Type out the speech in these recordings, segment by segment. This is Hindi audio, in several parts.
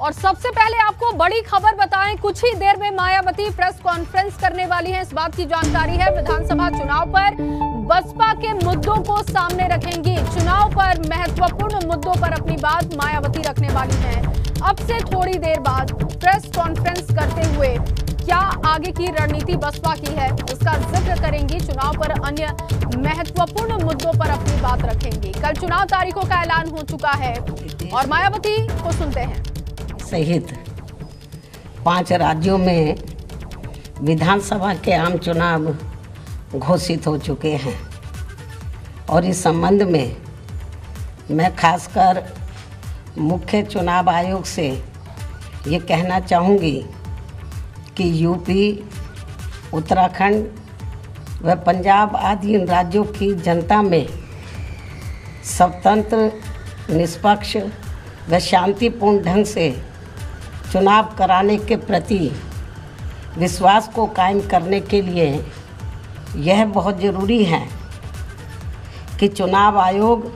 और सबसे पहले आपको बड़ी खबर बताएं, कुछ ही देर में मायावती प्रेस कॉन्फ्रेंस करने वाली हैं। इस बात की जानकारी है, विधानसभा चुनाव पर बसपा के मुद्दों को सामने रखेंगी। चुनाव पर महत्वपूर्ण मुद्दों पर अपनी बात मायावती रखने वाली हैं। अब से थोड़ी देर बाद प्रेस कॉन्फ्रेंस करते हुए क्या आगे की रणनीति बसपा की है, उसका जिक्र करेंगी। चुनाव पर अन्य महत्वपूर्ण मुद्दों पर अपनी बात रखेंगी। कल चुनाव तारीखों का ऐलान हो चुका है और मायावती को सुनते हैं। सहित 5 राज्यों में विधानसभा के आम चुनाव घोषित हो चुके हैं और इस संबंध में मैं खासकर मुख्य चुनाव आयोग से ये कहना चाहूँगी कि यूपी, उत्तराखंड व पंजाब आदि इन राज्यों की जनता में स्वतंत्र, निष्पक्ष व शांतिपूर्ण ढंग से चुनाव कराने के प्रति विश्वास को कायम करने के लिए यह बहुत ज़रूरी है कि चुनाव आयोग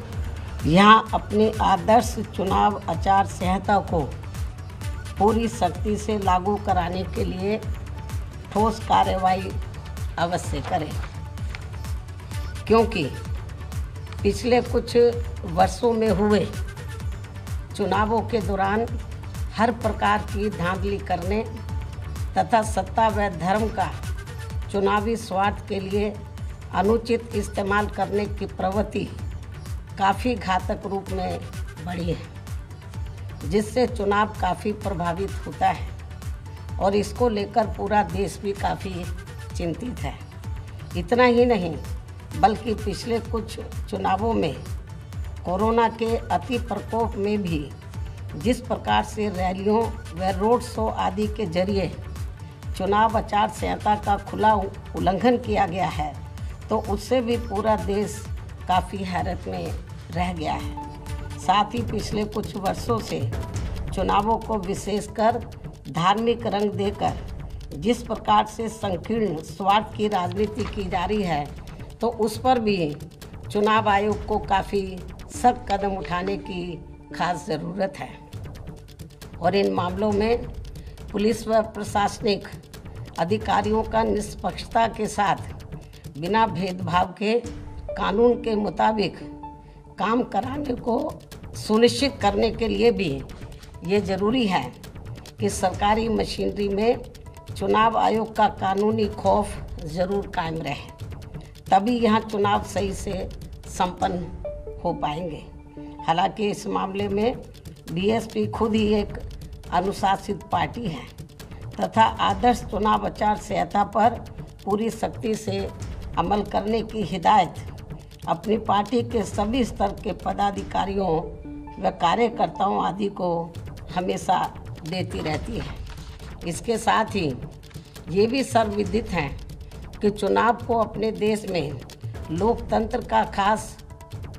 यहाँ अपनी आदर्श चुनाव आचार संहिता को पूरी सख्ती से लागू कराने के लिए ठोस कार्रवाई अवश्य करें, क्योंकि पिछले कुछ वर्षों में हुए चुनावों के दौरान हर प्रकार की धांधली करने तथा सत्ता व धर्म का चुनावी स्वार्थ के लिए अनुचित इस्तेमाल करने की प्रवृत्ति काफ़ी घातक रूप में बढ़ी है, जिससे चुनाव काफ़ी प्रभावित होता है और इसको लेकर पूरा देश भी काफ़ी चिंतित है। इतना ही नहीं बल्कि पिछले कुछ चुनावों में कोरोना के अति प्रकोप में भी जिस प्रकार से रैलियों व रोड शो आदि के जरिए चुनाव आचार संहिता का खुला उल्लंघन किया गया है, तो उससे भी पूरा देश काफ़ी हैरत में रह गया है। साथ ही पिछले कुछ वर्षों से चुनावों को विशेषकर धार्मिक रंग देकर जिस प्रकार से संकीर्ण स्वार्थ की राजनीति की जा रही है, तो उस पर भी चुनाव आयोग को काफ़ी सख्त कदम उठाने की खास ज़रूरत है और इन मामलों में पुलिस व प्रशासनिक अधिकारियों का निष्पक्षता के साथ बिना भेदभाव के कानून के मुताबिक काम कराने को सुनिश्चित करने के लिए भी ये ज़रूरी है कि सरकारी मशीनरी में चुनाव आयोग का कानूनी खौफ ज़रूर कायम रहे, तभी यहाँ चुनाव सही से संपन्न हो पाएंगे। हालांकि इस मामले में बीएसपी खुद ही एक अनुशासित पार्टी है तथा आदर्श चुनाव आचार संहिता पर पूरी सख्ती से अमल करने की हिदायत अपनी पार्टी के सभी स्तर के पदाधिकारियों व कार्यकर्ताओं आदि को हमेशा देती रहती है। इसके साथ ही ये भी सर्वविदित है कि चुनाव को अपने देश में लोकतंत्र का खास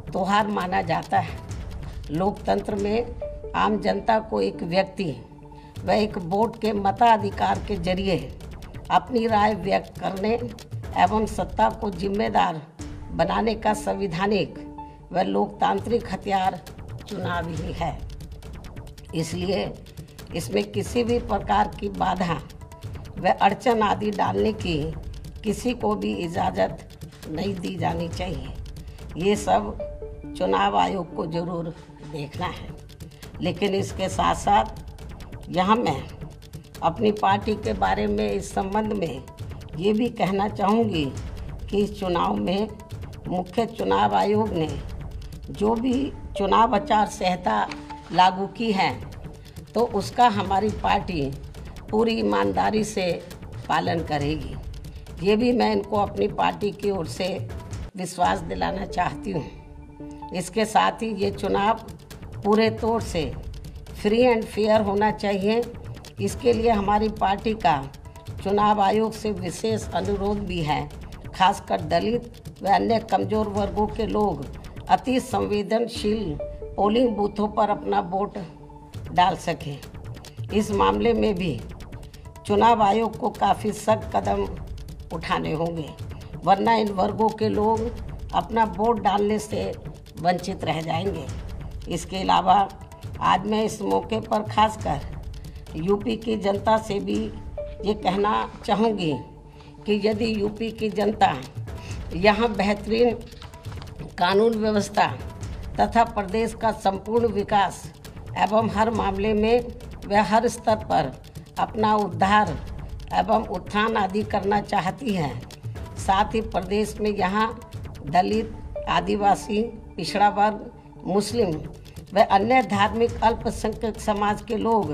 त्योहार माना जाता है। लोकतंत्र में आम जनता को एक व्यक्ति व एक वोट के मताधिकार के जरिए अपनी राय व्यक्त करने एवं सत्ता को जिम्मेदार बनाने का संवैधानिक व लोकतांत्रिक हथियार चुनाव ही है। इसलिए इसमें किसी भी प्रकार की बाधा व अड़चन आदि डालने की किसी को भी इजाज़त नहीं दी जानी चाहिए। ये सब चुनाव आयोग को ज़रूर देखना है। लेकिन इसके साथ साथ यहाँ मैं अपनी पार्टी के बारे में इस संबंध में ये भी कहना चाहूँगी कि इस चुनाव में मुख्य चुनाव आयोग ने जो भी चुनाव आचार संहिता लागू की है, तो उसका हमारी पार्टी पूरी ईमानदारी से पालन करेगी। ये भी मैं इनको अपनी पार्टी की ओर से विश्वास दिलाना चाहती हूँ। इसके साथ ही ये चुनाव पूरे तौर से फ्री एंड फेयर होना चाहिए। इसके लिए हमारी पार्टी का चुनाव आयोग से विशेष अनुरोध भी है, खासकर दलित व अन्य कमज़ोर वर्गों के लोग अति संवेदनशील पोलिंग बूथों पर अपना वोट डाल सकें। इस मामले में भी चुनाव आयोग को काफ़ी सख्त कदम उठाने होंगे, वरना इन वर्गों के लोग अपना वोट डालने से वंचित रह जाएंगे। इसके अलावा आज मैं इस मौके पर खासकर यूपी की जनता से भी ये कहना चाहूँगी कि यदि यूपी की जनता यहाँ बेहतरीन कानून व्यवस्था तथा प्रदेश का संपूर्ण विकास एवं हर मामले में व हर स्तर पर अपना उद्धार एवं उत्थान आदि करना चाहती है, साथ ही प्रदेश में यहाँ दलित, आदिवासी, पिछड़ा वर्ग, मुस्लिम व अन्य धार्मिक अल्पसंख्यक समाज के लोग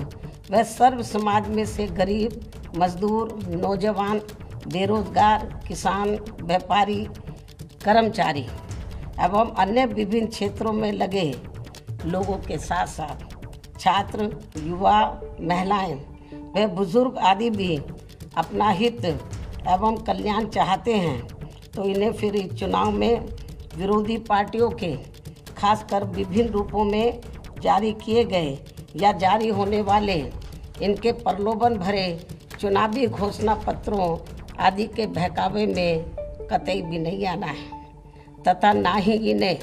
व सर्व समाज में से गरीब, मजदूर, नौजवान, बेरोजगार, किसान, व्यापारी, कर्मचारी एवं अन्य विभिन्न क्षेत्रों में लगे लोगों के साथ साथ छात्र, युवा, महिलाएं व बुजुर्ग आदि भी अपना हित एवं कल्याण चाहते हैं, तो इन्हें फिर इस चुनाव में विरोधी पार्टियों के खासकर विभिन्न रूपों में जारी किए गए या जारी होने वाले इनके प्रलोभन भरे चुनावी घोषणा पत्रों आदि के बहकावे में कतई भी नहीं आना है तथा ना ही इन्हें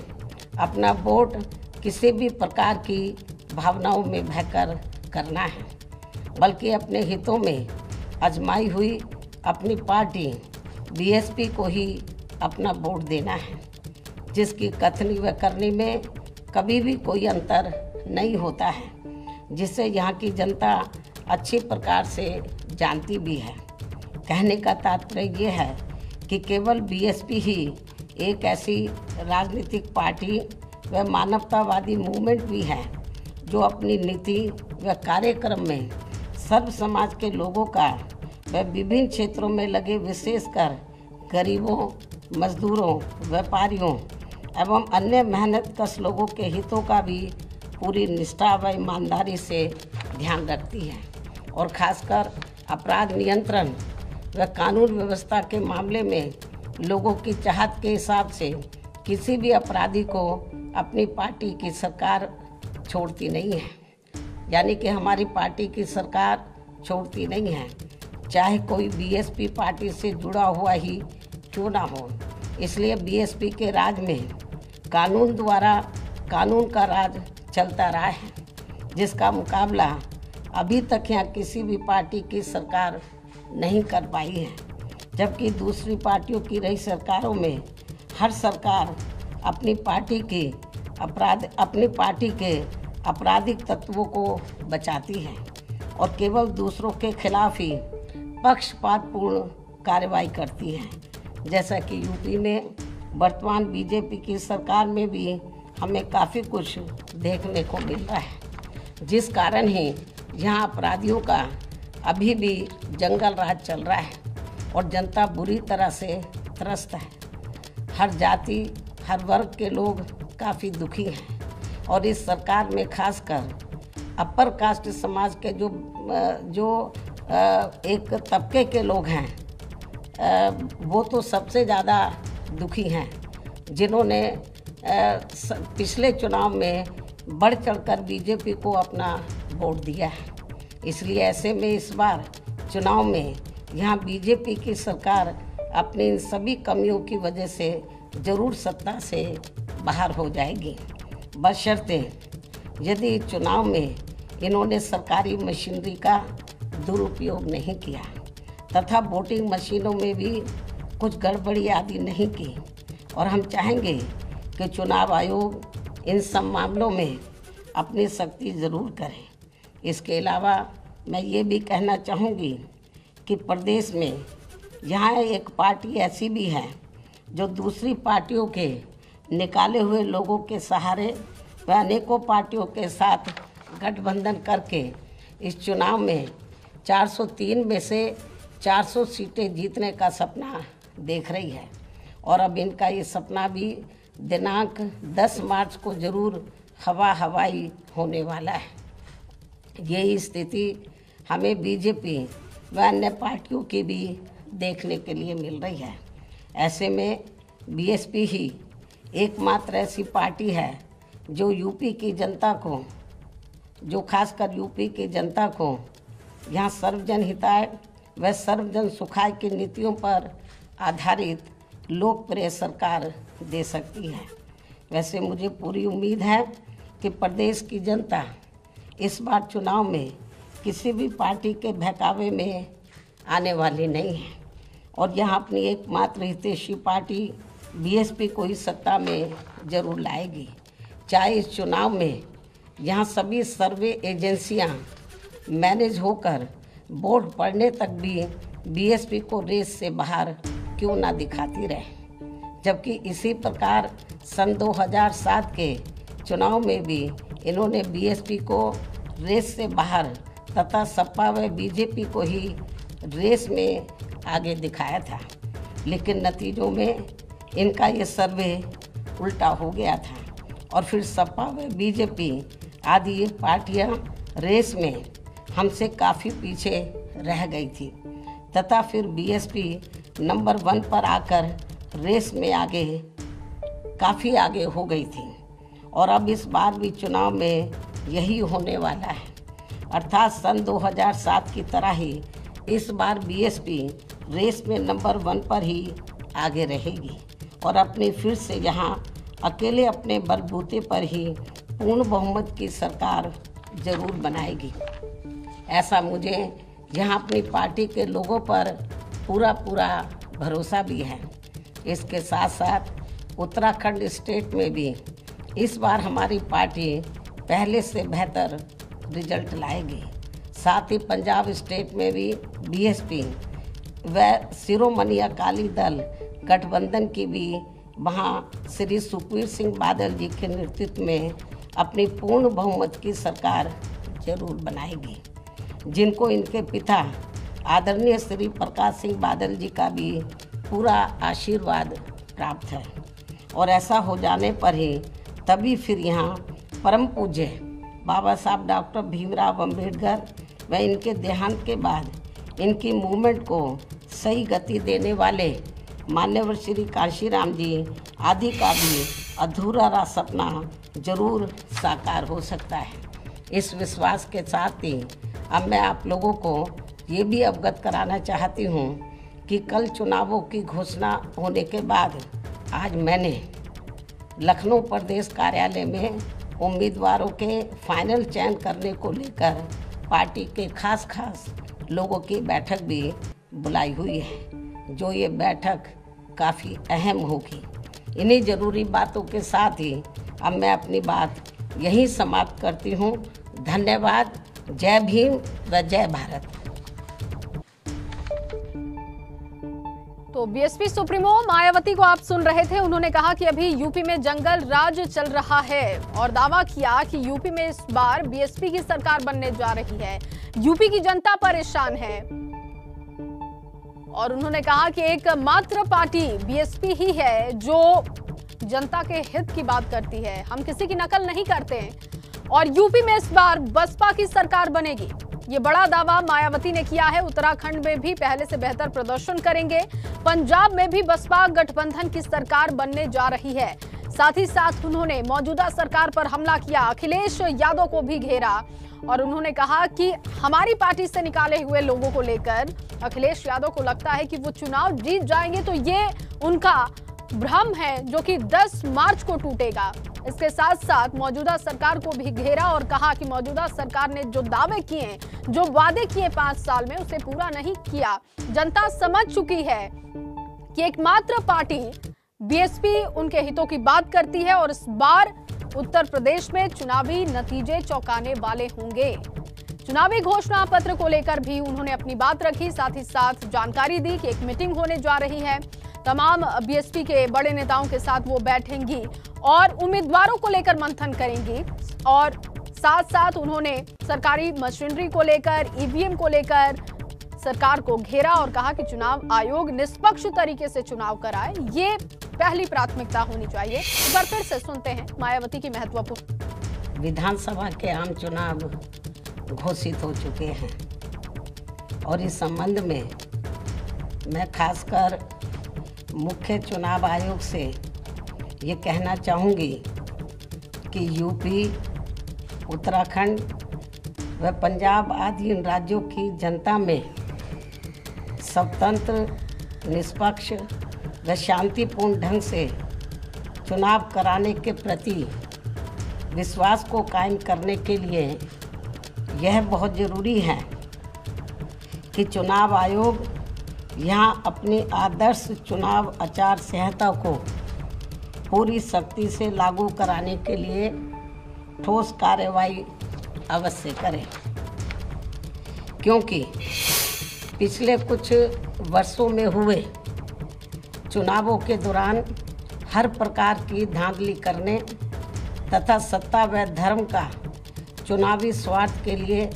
अपना वोट किसी भी प्रकार की भावनाओं में बहकर करना है, बल्कि अपने हितों में आजमाई हुई अपनी पार्टी बीएसपी को ही अपना वोट देना है, जिसकी कथनी व करनी में कभी भी कोई अंतर नहीं होता है, जिसे यहाँ की जनता अच्छी प्रकार से जानती भी है। कहने का तात्पर्य ये है कि केवल बीएसपी ही एक ऐसी राजनीतिक पार्टी व मानवतावादी मूवमेंट भी है जो अपनी नीति व कार्यक्रम में सर्व समाज के लोगों का व विभिन्न क्षेत्रों में लगे विशेषकर गरीबों, मजदूरों, व्यापारियों एवं अन्य मेहनतकश लोगों के हितों का भी पूरी निष्ठा व ईमानदारी से ध्यान रखती है और खासकर अपराध नियंत्रण व कानून व्यवस्था के मामले में लोगों की चाहत के हिसाब से किसी भी अपराधी को अपनी पार्टी की सरकार छोड़ती नहीं है। यानी कि हमारी पार्टी की सरकार छोड़ती नहीं है, चाहे कोई बीएसपी पार्टी से जुड़ा हुआ ही क्यों ना हो। इसलिए बीएसपी के राज में कानून द्वारा कानून का राज चलता रहा है, जिसका मुकाबला अभी तक यहाँ किसी भी पार्टी की सरकार नहीं कर पाई है। जबकि दूसरी पार्टियों की रही सरकारों में हर सरकार अपनी पार्टी के आपराधिक तत्वों को बचाती है और केवल दूसरों के खिलाफ ही पक्षपातपूर्ण कार्रवाई करती है। जैसा कि यूपी में वर्तमान बीजेपी की सरकार में भी हमें काफ़ी कुछ देखने को मिल रहा है, जिस कारण ही यहाँ अपराधियों का अभी भी जंगल राज चल रहा है और जनता बुरी तरह से त्रस्त है। हर जाति, हर वर्ग के लोग काफ़ी दुखी हैं और इस सरकार में खासकर अपर कास्ट समाज के जो एक तबके के लोग हैं, वो तो सबसे ज़्यादा दुखी हैं, जिन्होंने पिछले चुनाव में बढ़ चढ़कर बीजेपी को अपना वोट दिया है। इसलिए ऐसे में इस बार चुनाव में यहाँ बीजेपी की सरकार अपनी इन सभी कमियों की वजह से ज़रूर सत्ता से बाहर हो जाएगी, बशर्ते यदि चुनाव में इन्होंने सरकारी मशीनरी का दुरुपयोग नहीं किया तथा वोटिंग मशीनों में भी कुछ गड़बड़ी आदि नहीं की। और हम चाहेंगे कि चुनाव आयोग इन सब मामलों में अपनी सख्ती ज़रूर करे। इसके अलावा मैं ये भी कहना चाहूँगी कि प्रदेश में यहाँ एक पार्टी ऐसी भी है जो दूसरी पार्टियों के निकाले हुए लोगों के सहारे व अनेकों पार्टियों के साथ गठबंधन करके इस चुनाव में 403 में से 400 सीटें जीतने का सपना देख रही है और अब इनका ये सपना भी दिनांक 10 मार्च को ज़रूर हवाई होने वाला है। यही स्थिति हमें बीजेपी व अन्य पार्टियों की भी देखने के लिए मिल रही है। ऐसे में बीएसपी ही एकमात्र ऐसी पार्टी है जो यूपी की जनता को, जो खासकर यूपी की जनता को यहाँ सर्वजन हिताय व सर्वजन सुखाय की नीतियों पर आधारित लोकप्रिय सरकार दे सकती है। वैसे मुझे पूरी उम्मीद है कि प्रदेश की जनता इस बार चुनाव में किसी भी पार्टी के बहकावे में आने वाली नहीं है और यहाँ अपनी एकमात्र हितैषी पार्टी बीएसपी को ही सत्ता में जरूर लाएगी। चाहे इस चुनाव में यहाँ सभी सर्वे एजेंसियाँ मैनेज होकर वोट पड़ने तक भी बीएसपी को रेस से बाहर क्यों ना दिखाती रहे, जबकि इसी प्रकार सन 2007 के चुनाव में भी इन्होंने बीएसपी को रेस से बाहर तथा सपा व बीजेपी को ही रेस में आगे दिखाया था, लेकिन नतीजों में इनका ये सर्वे उल्टा हो गया था और फिर सपा व बीजेपी आदि ये पार्टियां रेस में हमसे काफ़ी पीछे रह गई थी तथा फिर बीएसपी नंबर 1 पर आकर रेस में काफ़ी आगे हो गई थी और अब इस बार भी चुनाव में यही होने वाला है। अर्थात सन 2007 की तरह ही इस बार बीएसपी रेस में नंबर 1 पर ही आगे रहेगी और अपनी फिर से यहाँ अकेले अपने बलबूते पर ही पूर्ण बहुमत की सरकार जरूर बनाएगी। ऐसा मुझे यहाँ अपनी पार्टी के लोगों पर पूरा भरोसा भी है। इसके साथ साथ उत्तराखंड स्टेट में भी इस बार हमारी पार्टी पहले से बेहतर रिजल्ट लाएगी। साथ ही पंजाब स्टेट में भी बीएसपी व शिरोमणि अकाली दल गठबंधन की भी वहाँ श्री सुखबीर सिंह बादल जी के नेतृत्व में अपनी पूर्ण बहुमत की सरकार जरूर बनाएगी, जिनको इनके पिता आदरणीय श्री प्रकाश सिंह बादल जी का भी पूरा आशीर्वाद प्राप्त है। और ऐसा हो जाने पर ही तभी फिर यहाँ परम पूज्य बाबा साहब डॉक्टर भीमराव अंबेडकर व इनके देहांत के बाद इनकी मूवमेंट को सही गति देने वाले मान्यवर श्री कांशीराम जी आदि का भी अधूरा सपना जरूर साकार हो सकता है। इस विश्वास के साथ ही अब मैं आप लोगों को ये भी अवगत कराना चाहती हूँ कि कल चुनावों की घोषणा होने के बाद आज मैंने लखनऊ प्रदेश कार्यालय में उम्मीदवारों के फाइनल चयन करने को लेकर पार्टी के खास लोगों की बैठक भी बुलाई हुई है, जो ये बैठक काफ़ी अहम होगी। इन्हीं ज़रूरी बातों के साथ ही अब मैं अपनी बात यहीं समाप्त करती हूँ। धन्यवाद। जय भीम व जय भारत। तो बीएसपी सुप्रीमो मायावती को आप सुन रहे थे। उन्होंने कहा कि अभी यूपी में जंगल राज चल रहा है और दावा किया कि यूपी में इस बार बीएसपी की सरकार बनने जा रही है। यूपी की जनता परेशान है और उन्होंने कहा कि एक मात्र पार्टी बीएसपी ही है जो जनता के हित की बात करती है। हम किसी की नकल नहीं करते और यूपी में इस बार बसपा की सरकार बनेगी। ये बड़ा दावा मायावती ने किया है। उत्तराखंड में भी पहले से बेहतर प्रदर्शन करेंगे। पंजाब में भी बसपा गठबंधन की सरकार बनने जा रही है। साथ ही साथ उन्होंने मौजूदा सरकार पर हमला किया, अखिलेश यादव को भी घेरा और उन्होंने कहा कि हमारी पार्टी से निकाले हुए लोगों को लेकर अखिलेश यादव को लगता है कि वो चुनाव जीत जाएंगे, तो ये उनका भ्रम है जो कि 10 मार्च को टूटेगा। इसके साथ साथ मौजूदा सरकार को भी घेरा और कहा कि मौजूदा सरकार ने जो दावे किए, जो वादे किए 5 साल में, उसे पूरा नहीं किया। जनता समझ चुकी है कि एकमात्र पार्टी बीएसपी उनके हितों की बात करती है और इस बार उत्तर प्रदेश में चुनावी नतीजे चौंकाने वाले होंगे। चुनावी घोषणा पत्र को लेकर भी उन्होंने अपनी बात रखी। साथ ही साथ जानकारी दी कि एक मीटिंग होने जा रही है। तमाम बीएसपी के बड़े नेताओं के साथ वो बैठेंगी और उम्मीदवारों को लेकर मंथन करेंगी और साथ साथ उन्होंने सरकारी मशीनरी को लेकर, ईवीएम को लेकर सरकार को घेरा और कहा कि चुनाव आयोग निष्पक्ष तरीके से चुनाव कराए, ये पहली प्राथमिकता होनी चाहिए। एक बार फिर से सुनते हैं मायावती की महत्वपूर्ण। विधानसभा के आम चुनाव घोषित हो चुके हैं और इस संबंध में मैं खासकर मुख्य चुनाव आयोग से ये कहना चाहूँगी कि यूपी, उत्तराखंड व पंजाब आदि इन राज्यों की जनता में स्वतंत्र, निष्पक्ष व शांतिपूर्ण ढंग से चुनाव कराने के प्रति विश्वास को कायम करने के लिए यह बहुत ज़रूरी है कि चुनाव आयोग यहाँ अपनी आदर्श चुनाव आचार संहिता को पूरी सख्ती से लागू कराने के लिए ठोस कार्रवाई अवश्य करे, क्योंकि पिछले कुछ वर्षों में हुए चुनावों के दौरान हर प्रकार की धांधली करने तथा सत्ता व धर्म का चुनावी स्वार्थ के लिए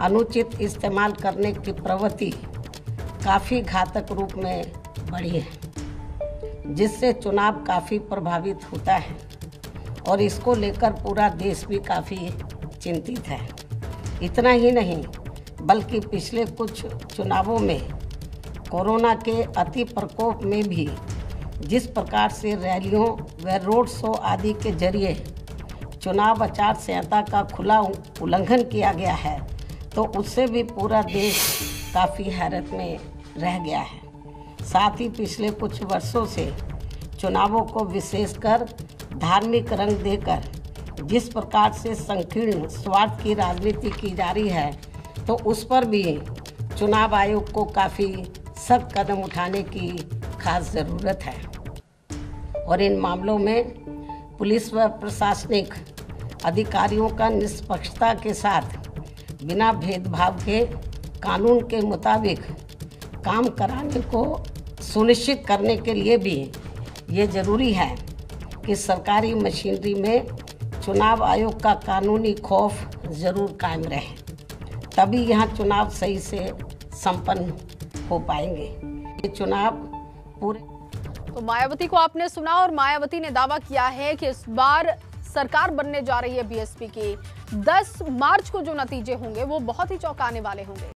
अनुचित इस्तेमाल करने की प्रवृत्ति काफ़ी घातक रूप में बढ़ी है, जिससे चुनाव काफ़ी प्रभावित होता है और इसको लेकर पूरा देश भी काफ़ी चिंतित है। इतना ही नहीं बल्कि पिछले कुछ चुनावों में कोरोना के अति प्रकोप में भी जिस प्रकार से रैलियों व रोड शो आदि के जरिए चुनाव आचार संहिता का खुला उल्लंघन किया गया है, तो उससे भी पूरा देश काफ़ी हैरत में रह गया है। साथ ही पिछले कुछ वर्षों से चुनावों को विशेषकर धार्मिक रंग देकर जिस प्रकार से संकीर्ण स्वार्थ की राजनीति की जा रही है, तो उस पर भी चुनाव आयोग को काफ़ी सख्त कदम उठाने की खास ज़रूरत है और इन मामलों में पुलिस व प्रशासनिक अधिकारियों का निष्पक्षता के साथ बिना भेदभाव के कानून के मुताबिक काम कराने को सुनिश्चित करने के लिए भी ये ज़रूरी है कि सरकारी मशीनरी में चुनाव आयोग का कानूनी खौफ ज़रूर कायम रहे, तभी यहाँ चुनाव सही से संपन्न हो पाएंगे। ये चुनाव पूरे तो मायावती को आपने सुना और मायावती ने दावा किया है कि इस बार सरकार बनने जा रही है बीएसपी की। 10 मार्च को जो नतीजे होंगे वो बहुत ही चौंकाने वाले होंगे।